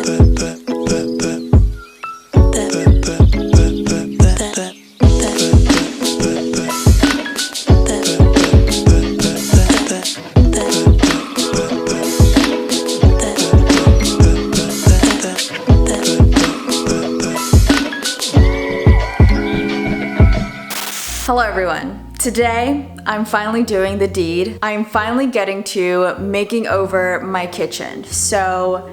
Hello everyone. Today, I'm finally doing the deed. I'm finally getting to making over my kitchen. So,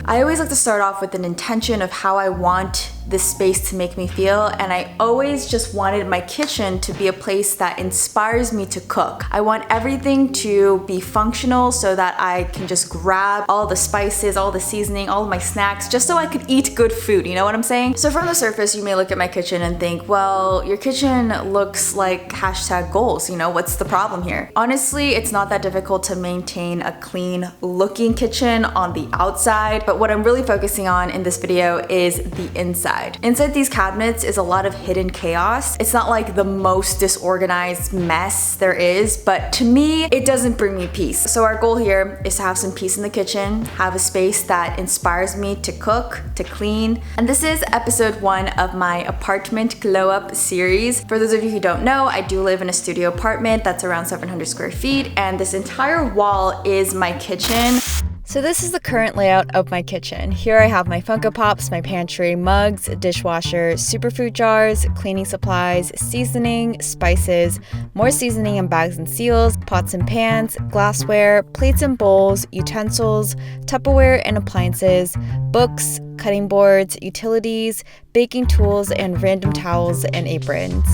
I always like to start off with an intention of how I want this space to make me feel, and I always just wanted my kitchen to be a place that inspires me to cook. I want everything to be functional so that I can just grab all the spices, all the seasoning, all of my snacks, just so I could eat good food, you know what I'm saying? So from the surface, you may look at my kitchen and think, well, your kitchen looks like hashtag goals, you know, what's the problem here? Honestly, it's not that difficult to maintain a clean looking kitchen on the outside, but what I'm really focusing on in this video is the inside. Inside these cabinets is a lot of hidden chaos. It's not like the most disorganized mess there is, but to me, it doesn't bring me peace. So our goal here is to have some peace in the kitchen, have a space that inspires me to cook, to clean. And this is episode 1 of my apartment glow up series. For those of you who don't know, I do live in a studio apartment that's around 700 square feet, and this entire wall is my kitchen. So this is the current layout of my kitchen. Here I have my Funko Pops, my pantry, mugs, dishwasher, superfood jars, cleaning supplies, seasoning, spices, more seasoning in bags and seals, pots and pans, glassware, plates and bowls, utensils, Tupperware and appliances, books, cutting boards, utilities, baking tools, and random towels and aprons.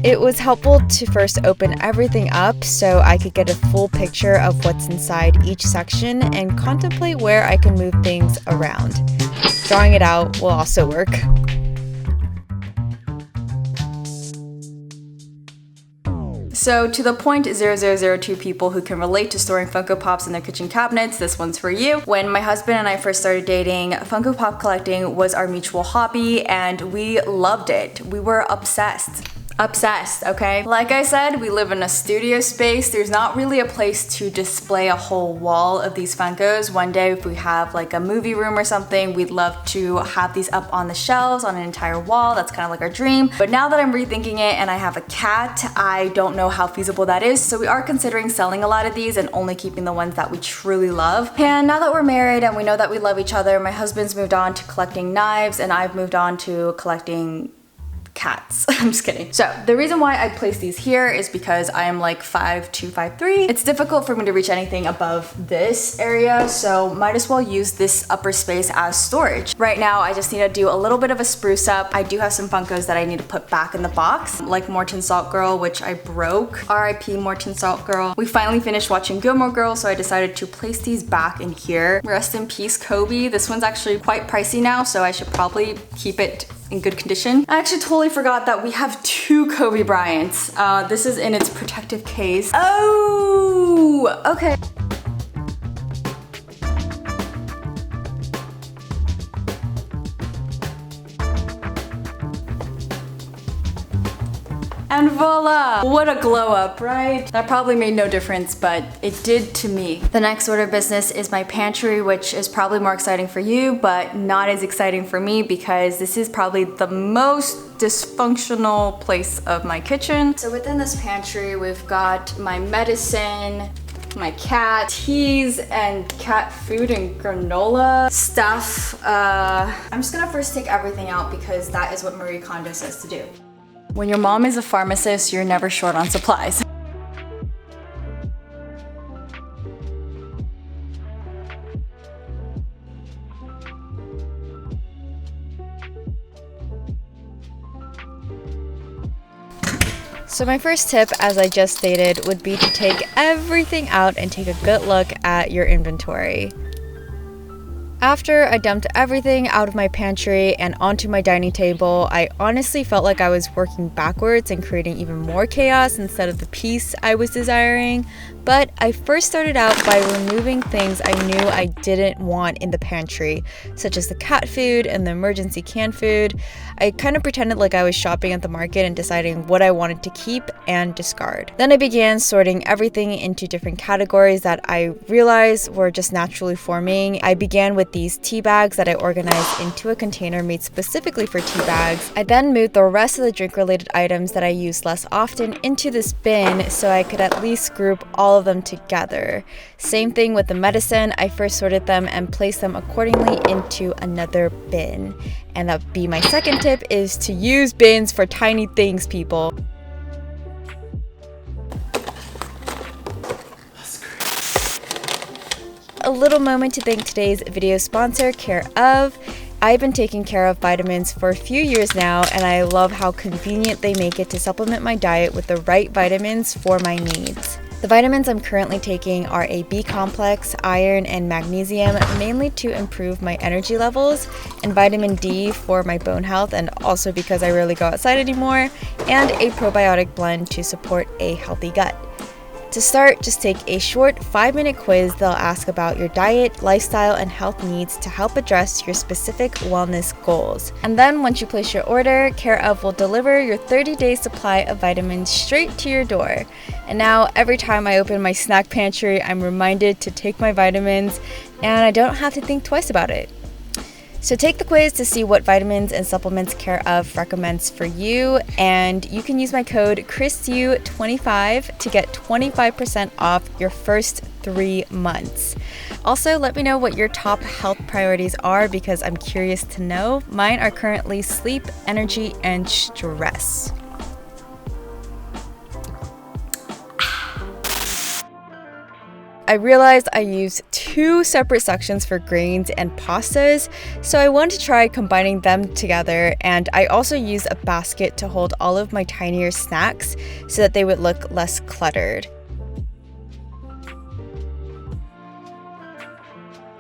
It was helpful to first open everything up so I could get a full picture of what's inside each section and contemplate where I can move things around. Drawing it out will also work. So to the 0.0002 people who can relate to storing Funko Pops in their kitchen cabinets, this one's for you. When my husband and I first started dating, Funko Pop collecting was our mutual hobby and we loved it. We were obsessed. Obsessed, okay? Like I said, we live in a studio space. There's not really a place to display a whole wall of these Funkos. One day, if we have like a movie room or something, we'd love to have these up on the shelves on an entire wall. That's kind of like our dream. But now that I'm rethinking it and I have a cat, I don't know how feasible that is. So we are considering selling a lot of these and only keeping the ones that we truly love. And now that we're married and we know that we love each other, my husband's moved on to collecting knives and I've moved on to collecting cats. I'm just kidding. So the reason why I place these here is because I am like 5'2", 5'3". It's difficult for me to reach anything above this area, so might as well use this upper space as storage. Right now, I just need to do a little bit of a spruce up. I do have some Funkos that I need to put back in the box, like Morton Salt Girl, which I broke. RIP Morton Salt Girl. We finally finished watching Gilmore Girls, so I decided to place these back in here. Rest in peace, Kobe. This one's actually quite pricey now, so I should probably keep it in good condition. I actually totally forgot that we have 2 Kobe Bryants. This is in its protective case. Oh, okay. And voila! What a glow up, right? That probably made no difference, but it did to me. The next order of business is my pantry, which is probably more exciting for you, but not as exciting for me because this is probably the most dysfunctional place of my kitchen. So within this pantry, we've got my medicine, my cat teas and cat food and granola stuff. I'm just gonna first take everything out because that is what Marie Kondo says to do. When your mom is a pharmacist, you're never short on supplies. So my first tip, as I just stated, would be to take everything out and take a good look at your inventory. After I dumped everything out of my pantry and onto my dining table, I honestly felt like I was working backwards and creating even more chaos instead of the peace I was desiring. But I first started out by removing things I knew I didn't want in the pantry, such as the cat food and the emergency canned food. I kind of pretended like I was shopping at the market and deciding what I wanted to keep and discard. Then I began sorting everything into different categories that I realized were just naturally forming. I began with these tea bags that I organized into a container made specifically for tea bags. I then moved the rest of the drink-related items that I use less often into this bin so I could at least group all of them together. Same thing with the medicine. I first sorted them and placed them accordingly into another bin. And that would be my second tip, is to use bins for tiny things, people. A little moment to thank today's video sponsor, Care of. I've been taking Care of vitamins for a few years now, and I love how convenient they make it to supplement my diet with the right vitamins for my needs. The vitamins I'm currently taking are a B complex, iron, and magnesium, mainly to improve my energy levels, and vitamin D for my bone health and also because I rarely go outside anymore, and a probiotic blend to support a healthy gut. To start, just take a short 5-minute quiz they'll ask about your diet, lifestyle, and health needs to help address your specific wellness goals. And then once you place your order, Care of will deliver your 30-day supply of vitamins straight to your door. And now every time I open my snack pantry, I'm reminded to take my vitamins, and I don't have to think twice about it. So take the quiz to see what vitamins and supplements Care of recommends for you, and you can use my code KRISTU25 to get 25% off your first 3 months. Also, let me know what your top health priorities are because I'm curious to know. Mine are currently sleep, energy, and stress. I realized I use 2 separate sections for grains and pastas, so I wanted to try combining them together, and I also used a basket to hold all of my tinier snacks so that they would look less cluttered.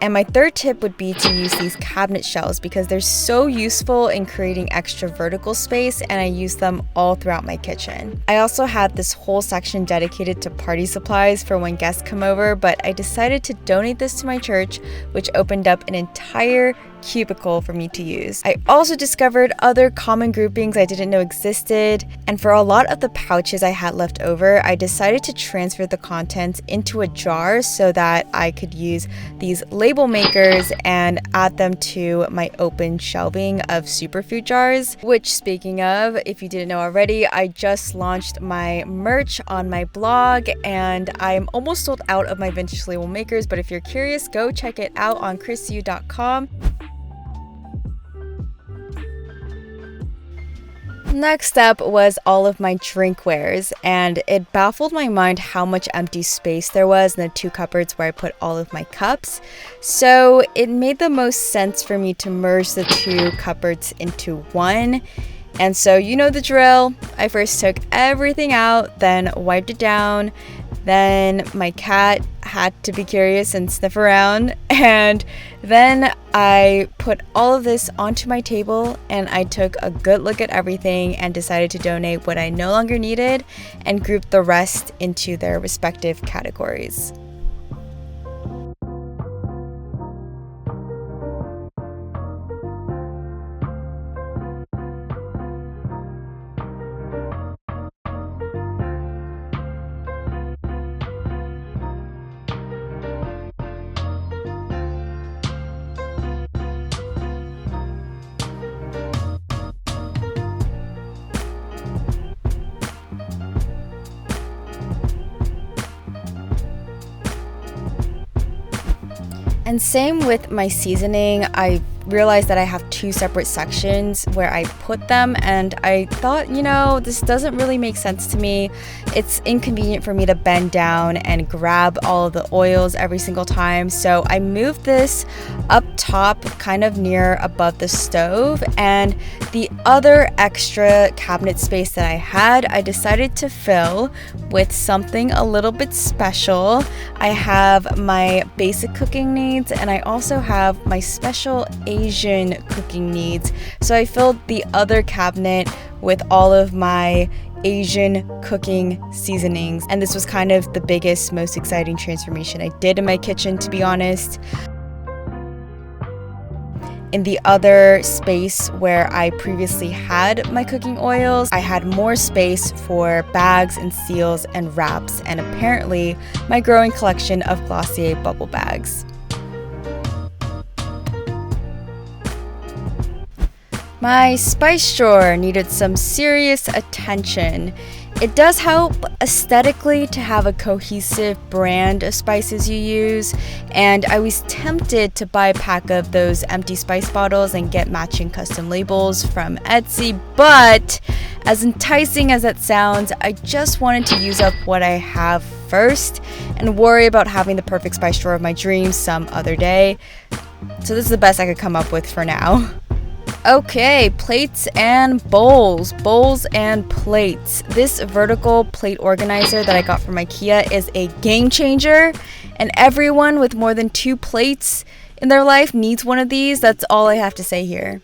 And my third tip would be to use these cabinet shelves because they're so useful in creating extra vertical space, and I use them all throughout my kitchen. I also had this whole section dedicated to party supplies for when guests come over, but I decided to donate this to my church, which opened up an entire cubicle for me to use. I also discovered other common groupings I didn't know existed, and for a lot of the pouches I had left over, I decided to transfer the contents into a jar so that I could use these label makers and add them to my open shelving of superfood jars, which, speaking of, if you didn't know already, I just launched my merch on my blog, and I'm almost sold out of my vintage label makers, but if you're curious, go check it out on kristu.com. Next up was all of my drinkwares, and it baffled my mind how much empty space there was in the 2 cupboards where I put all of my cups. So it made the most sense for me to merge the 2 cupboards into one. And so you know the drill. I first took everything out, then wiped it down. Then my cat had to be curious and sniff around, and then I put all of this onto my table, and I took a good look at everything and decided to donate what I no longer needed and group the rest into their respective categories. And same with my seasoning. I realized that I have 2 separate sections where I put them, and I thought, this doesn't really make sense to me. It's inconvenient for me to bend down and grab all of the oils every single time, so I moved this up top, kind of near above the stove, and the other extra cabinet space that I had, I decided to fill with something a little bit special. I have my basic cooking needs, and I also have my special Asian cooking needs. So I filled the other cabinet with all of my Asian cooking seasonings, and this was kind of the biggest, most exciting transformation I did in my kitchen, to be honest. In the other space where I previously had my cooking oils, I had more space for bags and seals and wraps, and apparently my growing collection of Glossier bubble bags. My spice drawer needed some serious attention. It does help aesthetically to have a cohesive brand of spices you use, and I was tempted to buy a pack of those empty spice bottles and get matching custom labels from Etsy, but as enticing as that sounds, I just wanted to use up what I have first and worry about having the perfect spice drawer of my dreams some other day. So this is the best I could come up with for now. Okay, plates and bowls. Bowls and plates. This vertical plate organizer that I got from IKEA is a game changer, and everyone with more than 2 plates in their life needs one of these. That's all I have to say here.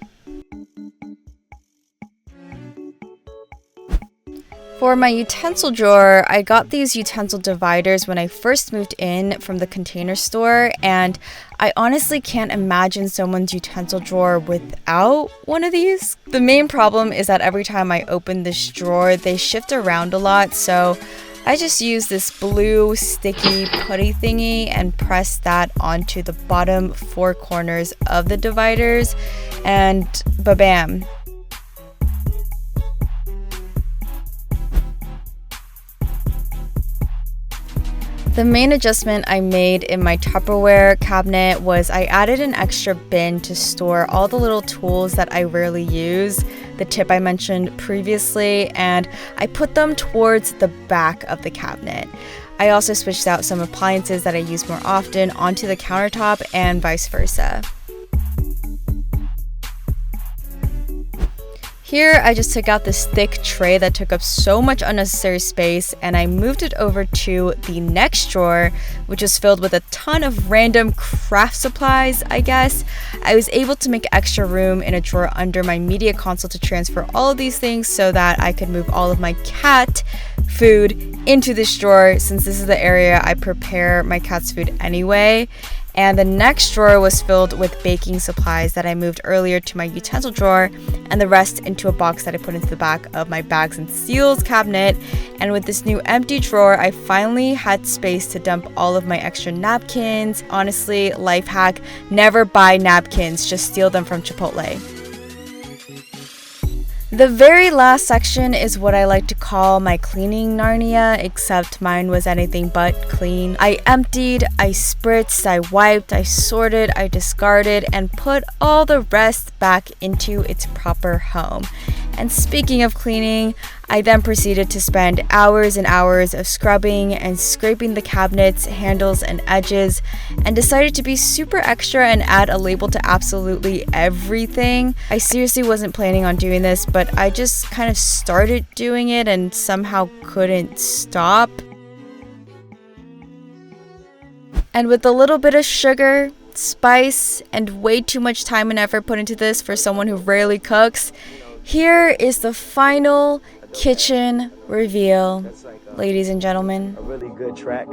For my utensil drawer, I got these utensil dividers when I first moved in from the Container Store, and I honestly can't imagine someone's utensil drawer without one of these. The main problem is that every time I open this drawer, they shift around a lot, so I just use this blue sticky putty thingy and press that onto the bottom 4 corners of the dividers, and ba-bam. The main adjustment I made in my Tupperware cabinet was I added an extra bin to store all the little tools that I rarely use, the tip I mentioned previously, and I put them towards the back of the cabinet. I also switched out some appliances that I use more often onto the countertop and vice versa. Here, I just took out this thick tray that took up so much unnecessary space, and I moved it over to the next drawer, which was filled with a ton of random craft supplies, I guess. I was able to make extra room in a drawer under my media console to transfer all of these things so that I could move all of my cat food into this drawer, since this is the area I prepare my cat's food anyway. And the next drawer was filled with baking supplies that I moved earlier to my utensil drawer, and the rest into a box that I put into the back of my bags and seals cabinet. And with this new empty drawer, I finally had space to dump all of my extra napkins. Honestly, life hack, never buy napkins, just steal them from Chipotle. The very last section is what I like to call my cleaning Narnia, except mine was anything but clean. I emptied, I spritzed, I wiped, I sorted, I discarded, and put all the rest back into its proper home. And speaking of cleaning, I then proceeded to spend hours and hours of scrubbing and scraping the cabinets, handles, and edges, and decided to be super extra and add a label to absolutely everything. I seriously wasn't planning on doing this, but I just kind of started doing it and somehow couldn't stop. And with a little bit of sugar, spice, and way too much time and effort put into this for someone who rarely cooks, here is the final kitchen reveal, ladies and gentlemen. A really good track.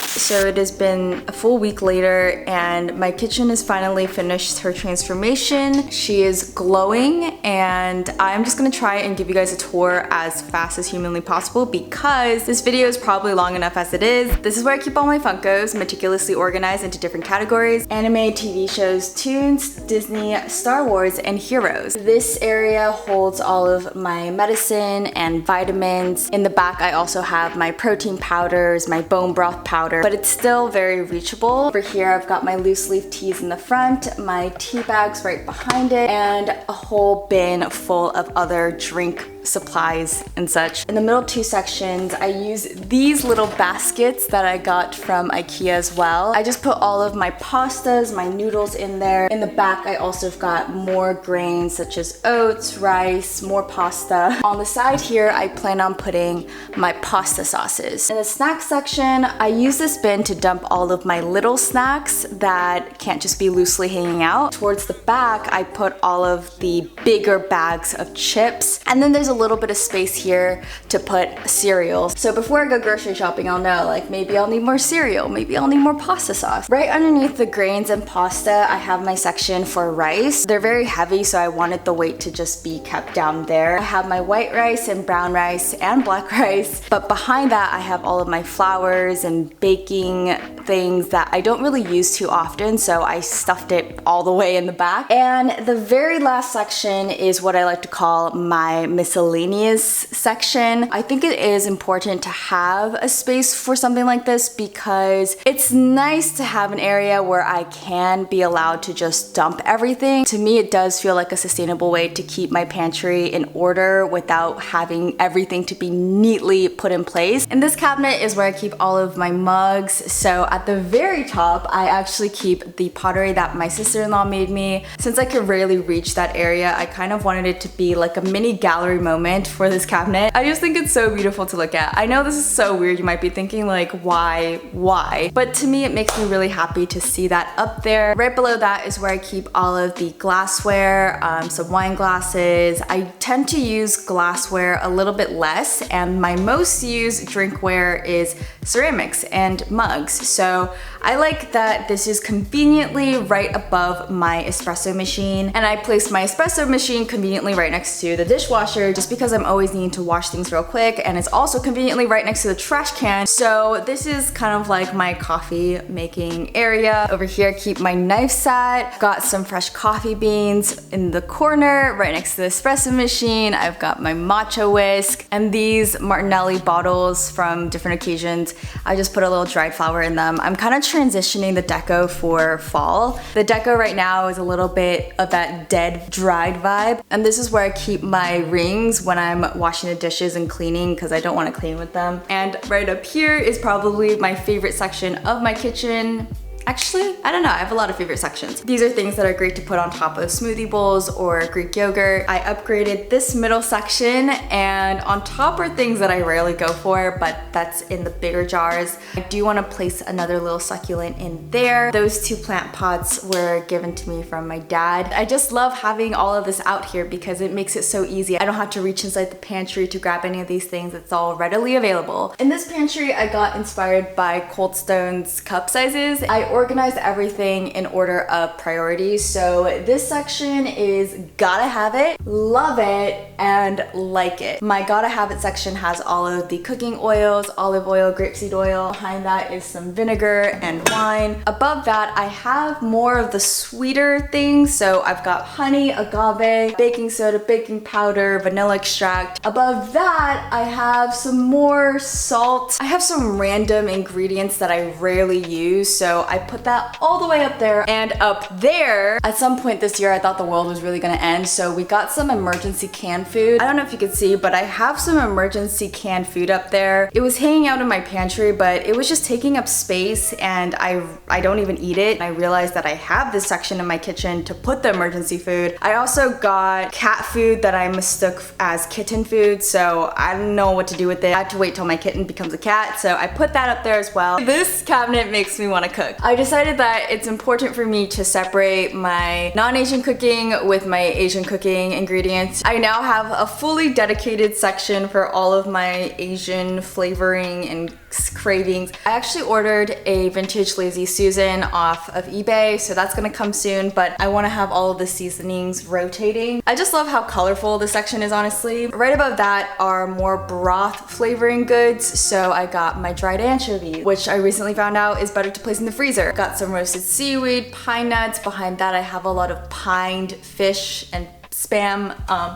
So it has been a full week later, and my kitchen has finally finished her transformation. She is glowing, and I'm just gonna try and give you guys a tour as fast as humanly possible because this video is probably long enough as it is. This is where I keep all my Funkos, meticulously organized into different categories: anime, TV shows, tunes, Disney, Star Wars, and heroes. This area holds all of my medicine and vitamins. In the back, I also have my protein powders, my bone broth powder, but it's still very reachable. Over here, I've got my loose leaf teas in the front, my tea bags right behind it, and a whole bin full of other drink supplies and such. In the middle 2 sections, I use these little baskets that I got from IKEA as well. I just put all of my pastas, my noodles in there. In the back, I also have got more grains such as oats, rice, more pasta. On the side here, I plan on putting my pasta sauces. In the snack section, I use this bin to dump all of my little snacks that can't just be loosely hanging out. Towards the back, I put all of the bigger bags of chips. And then there's a little bit of space here to put cereal. So before I go grocery shopping, I'll know, like, maybe I'll need more cereal, maybe I'll need more pasta sauce. Right underneath the grains and pasta, I have my section for rice. They're very heavy, so I wanted the weight to just be kept down there. I have my white rice and brown rice and black rice, but behind that I have all of my flours and baking things that I don't really use too often, so I stuffed it all the way in the back. And the very last section is what I like to call my miscellaneous section. I think it is important to have a space for something like this because it's nice to have an area where I can be allowed to just dump everything. To me, it does feel like a sustainable way to keep my pantry in order without having everything to be neatly put in place. And this cabinet is where I keep all of my mugs. So at the very top, I actually keep the pottery that my sister-in-law made me. Since I could rarely reach that area, I kind of wanted it to be like a mini gallery moment for this cabinet. I just think it's so beautiful to look at. I know this is so weird. You might be thinking like, why? But to me, it makes me really happy to see that up there. Right below that is where I keep all of the glassware, some wine glasses. I tend to use glassware a little bit less, and my most used drinkware is ceramics and mugs. So I like that this is conveniently right above my espresso machine, and I place my espresso machine conveniently right next to the dishwasher just because I'm always needing to wash things real quick, and it's also conveniently right next to the trash can. So this is kind of like my coffee making area. Over here I keep my knife set, got some fresh coffee beans in the corner right next to the espresso machine. I've got my matcha whisk and these Martinelli bottles from different occasions. I just put a little dried flower in them. I'm kind of transitioning the deco for fall. The deco right now is a little bit of that dead, dried vibe. And this is where I keep my rings when I'm washing the dishes and cleaning because I don't want to clean with them. And right up here is probably my favorite section of my kitchen. Actually, I don't know, I have a lot of favorite sections. These are things that are great to put on top of smoothie bowls or Greek yogurt. I upgraded this middle section, and on top are things that I rarely go for, but that's in the bigger jars. I do want to place another little succulent in there. Those two plant pots were given to me from my dad. I just love having all of this out here because it makes it so easy. I don't have to reach inside the pantry to grab any of these things. It's all readily available. In this pantry, I got inspired by Cold Stone's cup sizes. I organized everything in order of priority. So this section is gotta have it, love it, and like it. My gotta have it section has all of the cooking oils, olive oil, grapeseed oil. Behind that is some vinegar and wine. Above that, I have more of the sweeter things. So I've got honey, agave, baking soda, baking powder, vanilla extract. Above that, I have some more salt. I have some random ingredients that I rarely use, so I put that all the way up there. And up there, at some point this year, I thought the world was really gonna end, so we got some emergency canned food. I don't know if you can see, but I have some emergency canned food up there. It was hanging out in my pantry, but it was just taking up space, and I don't even eat it. I realized that I have this section in my kitchen to put the emergency food. I also got cat food that I mistook as kitten food, so I don't know what to do with it. I have to wait till my kitten becomes a cat, so I put that up there as well. This cabinet makes me want to cook. I decided that it's important for me to separate my non-Asian cooking with my Asian cooking ingredients. I now have a fully dedicated section for all of my Asian flavoring and cravings. I actually ordered a vintage Lazy Susan off of eBay, so that's gonna come soon, but I wanna have all of the seasonings rotating. I just love how colorful this section is, honestly. Right above that are more broth flavoring goods, so I got my dried anchovy, which I recently found out is better to place in the freezer. Got some roasted seaweed, pine nuts. Behind that, I have a lot of pined fish and spam.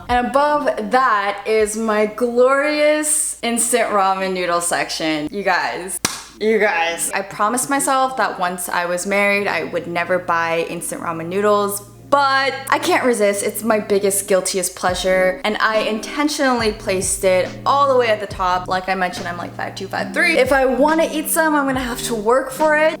And above that is my glorious instant ramen noodle section. You guys. I promised myself that once I was married, I would never buy instant ramen noodles, but I can't resist. It's my biggest, guiltiest pleasure, and I intentionally placed it all the way at the top. Like I mentioned, I'm like 5'2", 5'3". If I want to eat some, I'm gonna have to work for it.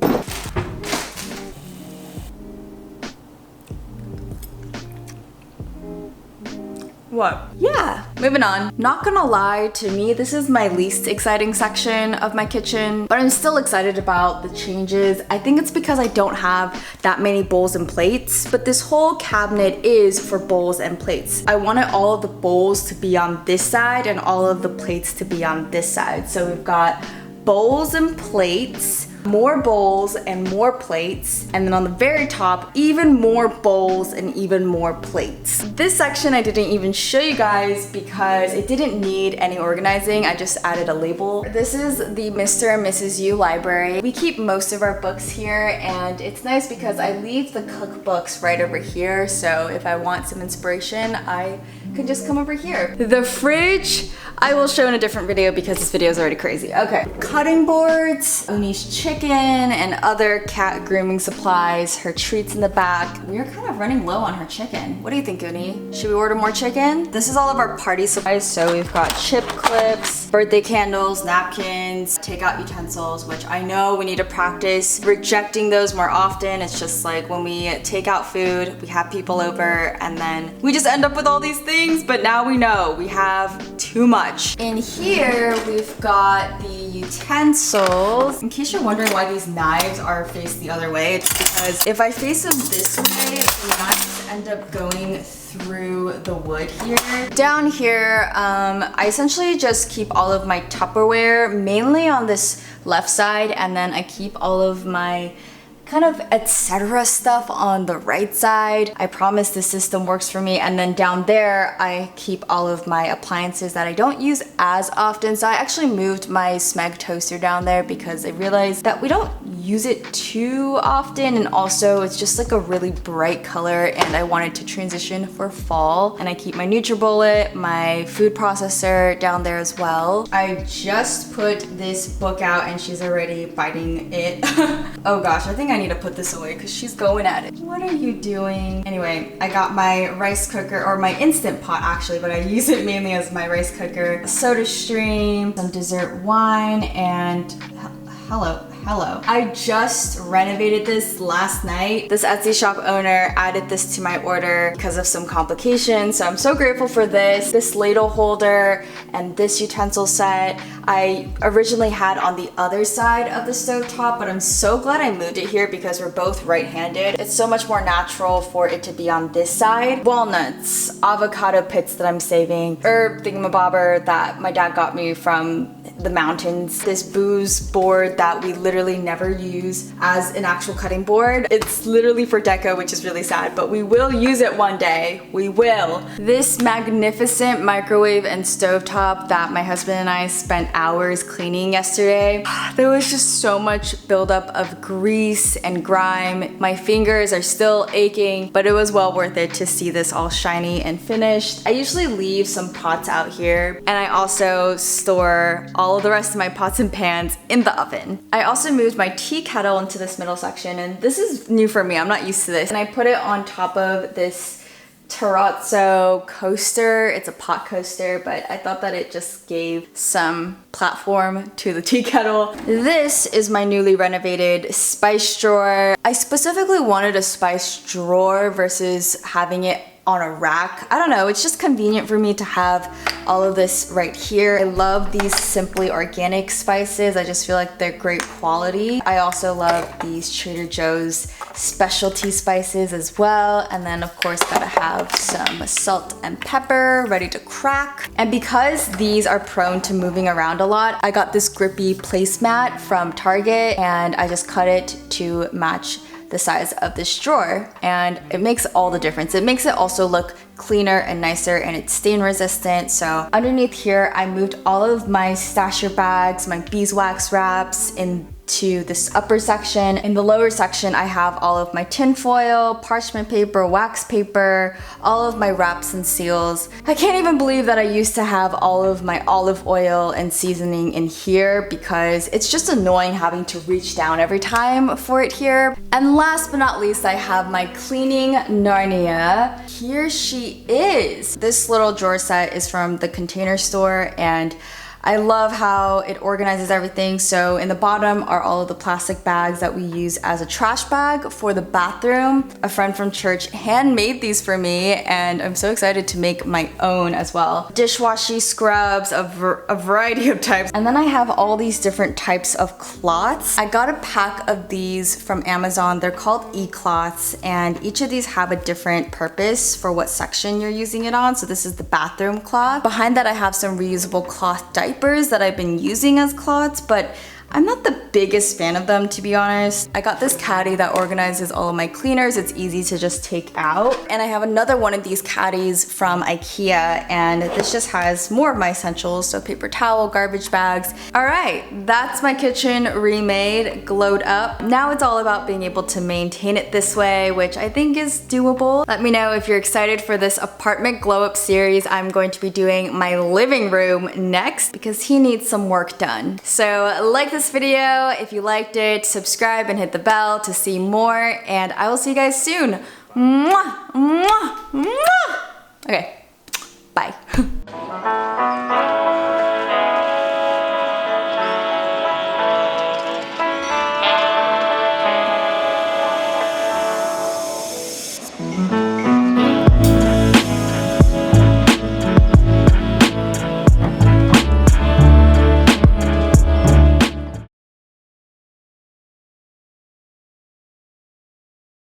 What? Yeah, moving on. Not gonna lie, to me, this is my least exciting section of my kitchen, but I'm still excited about the changes. I think it's because I don't have that many bowls and plates, but this whole cabinet is for bowls and plates. I wanted all of the bowls to be on this side and all of the plates to be on this side. So we've got bowls and plates, more bowls and more plates, and then on the very top, even more bowls and even more plates. This section I didn't even show you guys because it didn't need any organizing. I just added a label. This is the Mr. and Mrs. U library. We keep most of our books here, and it's nice because I leave the cookbooks right over here, so if I want some inspiration, I can just come over here. The fridge, I will show in a different video because this video is already crazy. Okay, cutting boards, Uni's chicken, and other cat grooming supplies, her treats in the back. We're kind of running low on her chicken. What do you think, Uni? Should we order more chicken? This is all of our party supplies. So we've got chip clips, birthday candles, napkins, takeout utensils, which I know we need to practice rejecting those more often. It's just like when we take out food, we have people over, and then we just end up with all these things, but now we know we have too much. In here, we've got the utensils. In case you're wondering why these knives are faced the other way, it's because if I face them this way, the knives end up going through the wood here. Down here, I essentially just keep all of my Tupperware, mainly on this left side, and then I keep all of my kind of etc. stuff on the right side. I promise the system works for me. And then down there, I keep all of my appliances that I don't use as often. So I actually moved my Smeg toaster down there because I realized that we don't use it too often, and also it's just like a really bright color, and I wanted to transition for fall. And I keep my NutriBullet, my food processor down there as well. I just put this book out and she's already biting it. Oh gosh, I think I need to put this away because she's going at it. What are you doing? Anyway, I got my rice cooker, or my Instant Pot actually, but I use it mainly as my rice cooker. A soda stream, some dessert wine, and hello. I just renovated this last night. This Etsy shop owner added this to my order because of some complications, so I'm so grateful for this. This ladle holder and this utensil set I originally had on the other side of the stovetop, but I'm so glad I moved it here because we're both right-handed. It's so much more natural for it to be on this side. Walnuts, avocado pits that I'm saving, herb thingamabobber that my dad got me from the mountains, this booze board that we literally never use as an actual cutting board. It's literally for deco, which is really sad, but we will use it one day. We will. This magnificent microwave and stovetop that my husband and I spent hours cleaning yesterday. There was just so much buildup of grease and grime. My fingers are still aching, but it was well worth it to see this all shiny and finished. I usually leave some pots out here, and I also store all of the rest of my pots and pans in the oven. I also moved my tea kettle into this middle section, and this is new for me. I'm not used to this. And I put it on top of this terrazzo coaster. It's a pot coaster, but I thought that it just gave some platform to the tea kettle. This is my newly renovated spice drawer. I specifically wanted a spice drawer versus having it on a rack. I don't know, it's just convenient for me to have all of this right here. I love these Simply Organic spices. I just feel like they're great quality. I also love these Trader Joe's specialty spices as well. And then of course gotta have some salt and pepper ready to crack. And because these are prone to moving around a lot, I got this grippy placemat from Target, and I just cut it to match the size of this drawer, and it makes all the difference. It makes it also look cleaner and nicer, and it's stain resistant. So underneath here, I moved all of my stasher bags, my beeswax wraps into this upper section. In the lower section, I have all of my tin foil, parchment paper, wax paper, all of my wraps and seals. I can't even believe that I used to have all of my olive oil and seasoning in here because it's just annoying having to reach down every time for it here. And last but not least, I have my cleaning Narnia. Here she is. This little drawer set is from the Container Store, and I love how it organizes everything. So in the bottom are all of the plastic bags that we use as a trash bag for the bathroom. A friend from church handmade these for me, and I'm so excited to make my own as well. Dishwashy scrubs, a variety of types. And then I have all these different types of cloths. I got a pack of these from Amazon. They're called e-cloths, and each of these have a different purpose for what section you're using it on. So this is the bathroom cloth. Behind that I have some reusable cloth diapers that I've been using as cloths, but I'm not the biggest fan of them, to be honest. I got this caddy that organizes all of my cleaners. It's easy to just take out. And I have another one of these caddies from IKEA, and this just has more of my essentials, so paper towel, garbage bags. All right, that's my kitchen remade, glowed up. Now it's all about being able to maintain it this way, which I think is doable. Let me know if you're excited for this apartment glow up series. I'm going to be doing my living room next because he needs some work done. So like this video if you liked it, subscribe and hit the bell to see more, and I will see you guys soon. Mwah, mwah, mwah. Okay, bye.